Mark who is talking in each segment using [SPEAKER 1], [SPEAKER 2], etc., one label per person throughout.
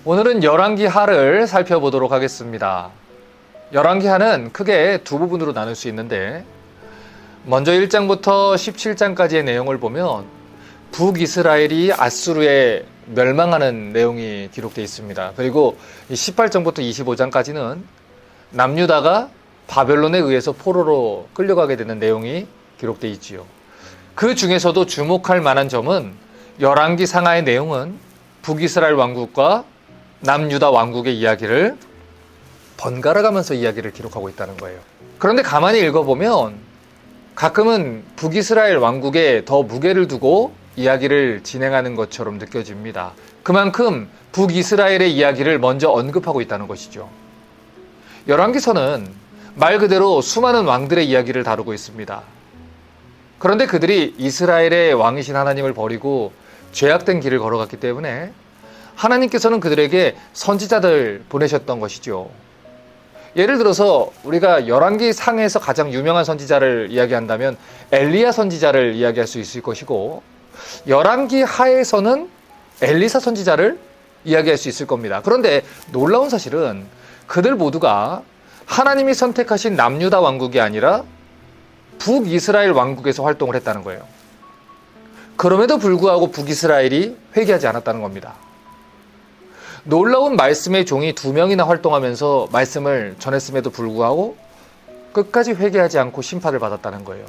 [SPEAKER 1] 오늘은 열왕기하를 살펴보도록 하겠습니다. 열왕기하는 크게 두 부분으로 나눌 수 있는데, 먼저 1장부터 17장까지의 내용을 보면 북이스라엘이 아수르에 멸망하는 내용이 기록되어 있습니다. 그리고 18장부터 25장까지는 남유다가 바벨론에 의해서 포로로 끌려가게 되는 내용이 기록되어 있지요. 그 중에서도 주목할 만한 점은 열왕기 상하의 내용은 북이스라엘 왕국과 남유다 왕국의 이야기를 번갈아 가면서 이야기를 기록하고 있다는 거예요. 그런데 가만히 읽어보면 가끔은 북이스라엘 왕국에 더 무게를 두고 이야기를 진행하는 것처럼 느껴집니다. 그만큼 북이스라엘의 이야기를 먼저 언급하고 있다는 것이죠. 열왕기서는 말 그대로 수많은 왕들의 이야기를 다루고 있습니다. 그런데 그들이 이스라엘의 왕이신 하나님을 버리고 죄악된 길을 걸어갔기 때문에 하나님께서는 그들에게 선지자들 보내셨던 것이죠. 예를 들어서 우리가 열왕기 상에서 가장 유명한 선지자를 이야기한다면 엘리야 선지자를 이야기할 수 있을 것이고, 열왕기 하에서는 엘리사 선지자를 이야기할 수 있을 겁니다. 그런데 놀라운 사실은 그들 모두가 하나님이 선택하신 남유다 왕국이 아니라 북이스라엘 왕국에서 활동을 했다는 거예요. 그럼에도 불구하고 북이스라엘이 회개하지 않았다는 겁니다. 놀라운 말씀의 종이 2명이나 활동하면서 말씀을 전했음에도 불구하고 끝까지 회개하지 않고 심판을 받았다는 거예요.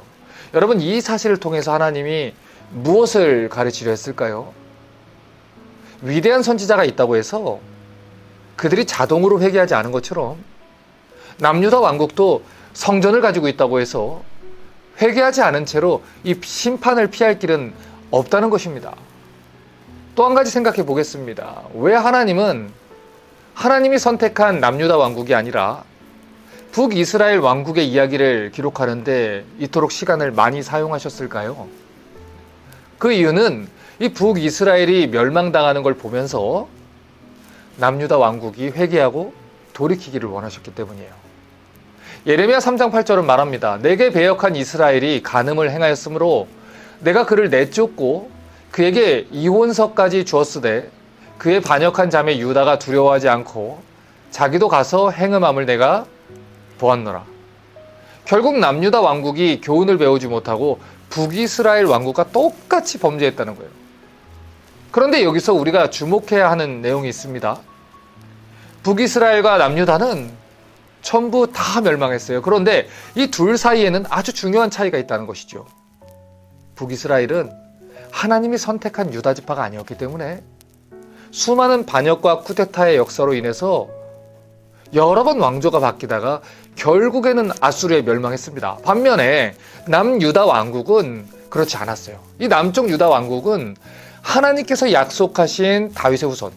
[SPEAKER 1] 여러분, 이 사실을 통해서 하나님이 무엇을 가르치려 했을까요? 위대한 선지자가 있다고 해서 그들이 자동으로 회개하지 않은 것처럼 남유다 왕국도 성전을 가지고 있다고 해서 회개하지 않은 채로 이 심판을 피할 길은 없다는 것입니다. 또 한 가지 생각해 보겠습니다. 왜 하나님은 하나님이 선택한 남유다 왕국이 아니라 북이스라엘 왕국의 이야기를 기록하는데 이토록 시간을 많이 사용하셨을까요? 그 이유는 이 북이스라엘이 멸망당하는 걸 보면서 남유다 왕국이 회개하고 돌이키기를 원하셨기 때문이에요. 예레미야 3장 8절은 말합니다. 내게 배역한 이스라엘이 간음을 행하였으므로 내가 그를 내쫓고 그에게 이혼서까지 주었으되 그의 반역한 자매 유다가 두려워하지 않고 자기도 가서 행음함을 내가 보았노라. 결국 남유다 왕국이 교훈을 배우지 못하고 북이스라엘 왕국과 똑같이 범죄했다는 거예요. 그런데 여기서 우리가 주목해야 하는 내용이 있습니다. 북이스라엘과 남유다는 전부 다 멸망했어요. 그런데 이 둘 사이에는 아주 중요한 차이가 있다는 것이죠. 북이스라엘은 하나님이 선택한 유다 지파가 아니었기 때문에 수많은 반역과 쿠데타의 역사로 인해서 여러 번 왕조가 바뀌다가 결국에는 아수르에 멸망했습니다. 반면에 남유다 왕국은 그렇지 않았어요. 이 남쪽 유다 왕국은 하나님께서 약속하신 다윗의 후손,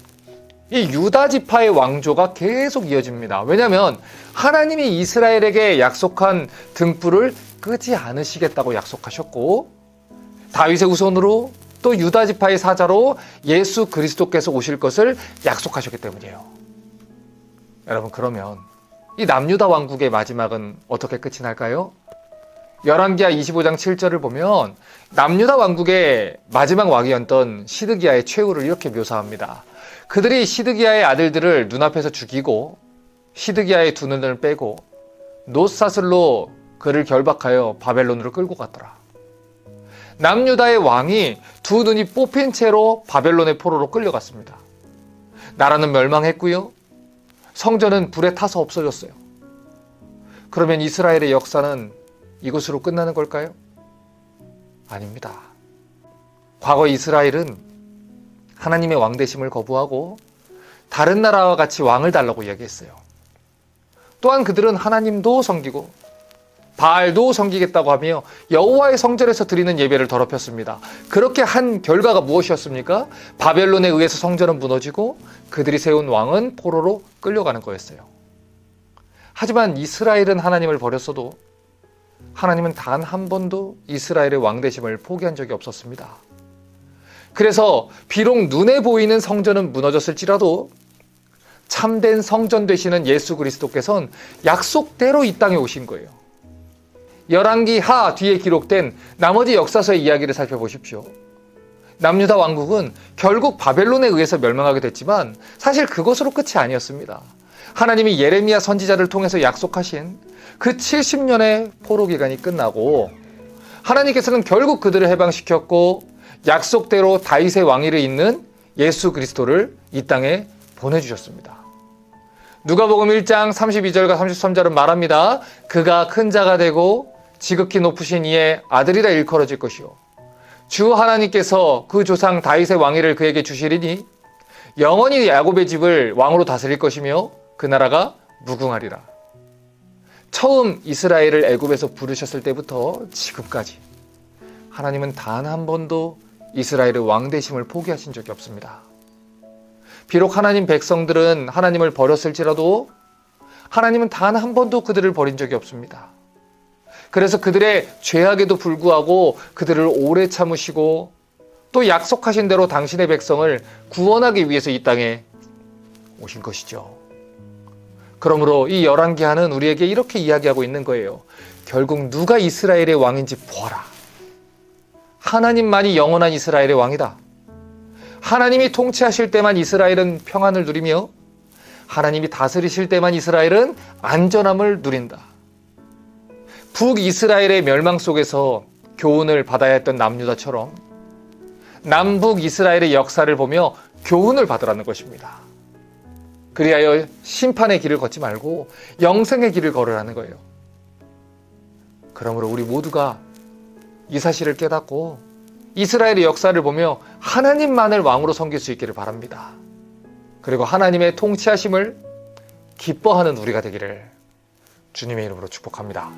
[SPEAKER 1] 이 유다 지파의 왕조가 계속 이어집니다. 왜냐하면 하나님이 이스라엘에게 약속한 등불을 끄지 않으시겠다고 약속하셨고, 다윗의 후손으로 또 유다 지파의 사자로 예수 그리스도께서 오실 것을 약속하셨기 때문이에요. 여러분, 그러면 이 남유다 왕국의 마지막은 어떻게 끝이 날까요? 열왕기하 25장 7절을 보면 남유다 왕국의 마지막 왕이었던 시드기야의 최후를 이렇게 묘사합니다. 그들이 시드기야의 아들들을 눈앞에서 죽이고 시드기야의 두 눈을 빼고 놋사슬로 그를 결박하여 바벨론으로 끌고 갔더라. 남유다의 왕이 두 눈이 뽑힌 채로 바벨론의 포로로 끌려갔습니다. 나라는 멸망했고요. 성전은 불에 타서 없어졌어요. 그러면 이스라엘의 역사는 이것으로 끝나는 걸까요? 아닙니다. 과거 이스라엘은 하나님의 왕되심을 거부하고 다른 나라와 같이 왕을 달라고 이야기했어요. 또한 그들은 하나님도 섬기고 바알도 섬기겠다고 하며 여호와의 성전에서 드리는 예배를 더럽혔습니다. 그렇게 한 결과가 무엇이었습니까? 바벨론에 의해서 성전은 무너지고 그들이 세운 왕은 포로로 끌려가는 거였어요. 하지만 이스라엘은 하나님을 버렸어도 하나님은 단 한 번도 이스라엘의 왕되심을 포기한 적이 없었습니다. 그래서 비록 눈에 보이는 성전은 무너졌을지라도 참된 성전 되시는 예수 그리스도께서는 약속대로 이 땅에 오신 거예요. 열왕기 하 뒤에 기록된 나머지 역사서의 이야기를 살펴보십시오. 남유다 왕국은 결국 바벨론에 의해서 멸망하게 됐지만 사실 그것으로 끝이 아니었습니다. 하나님이 예레미야 선지자를 통해서 약속하신 그 70년의 포로 기간이 끝나고 하나님께서는 결국 그들을 해방시켰고 약속대로 다윗의 왕위를 잇는 예수 그리스도를 이 땅에 보내주셨습니다. 누가복음 1장 32절과 33절은 말합니다. 그가 큰 자가 되고 지극히 높으신 이의 아들이라 일컬어질 것이요 주 하나님께서 그 조상 다윗의 왕위를 그에게 주시리니 영원히 야곱의 집을 왕으로 다스릴 것이며 그 나라가 무궁하리라. 처음 이스라엘을 애굽에서 부르셨을 때부터 지금까지 하나님은 단 한 번도 이스라엘의 왕되심을 포기하신 적이 없습니다. 비록 하나님 백성들은 하나님을 버렸을지라도 하나님은 단 한 번도 그들을 버린 적이 없습니다. 그래서 그들의 죄악에도 불구하고 그들을 오래 참으시고 또 약속하신 대로 당신의 백성을 구원하기 위해서 이 땅에 오신 것이죠. 그러므로 이 열왕기하는 우리에게 이렇게 이야기하고 있는 거예요. 결국 누가 이스라엘의 왕인지 보아라. 하나님만이 영원한 이스라엘의 왕이다. 하나님이 통치하실 때만 이스라엘은 평안을 누리며 하나님이 다스리실 때만 이스라엘은 안전함을 누린다. 북이스라엘의 멸망 속에서 교훈을 받아야 했던 남유다처럼 남북 이스라엘의 역사를 보며 교훈을 받으라는 것입니다. 그리하여 심판의 길을 걷지 말고 영생의 길을 걸으라는 거예요. 그러므로 우리 모두가 이 사실을 깨닫고 이스라엘의 역사를 보며 하나님만을 왕으로 섬길 수 있기를 바랍니다. 그리고 하나님의 통치하심을 기뻐하는 우리가 되기를 주님의 이름으로 축복합니다.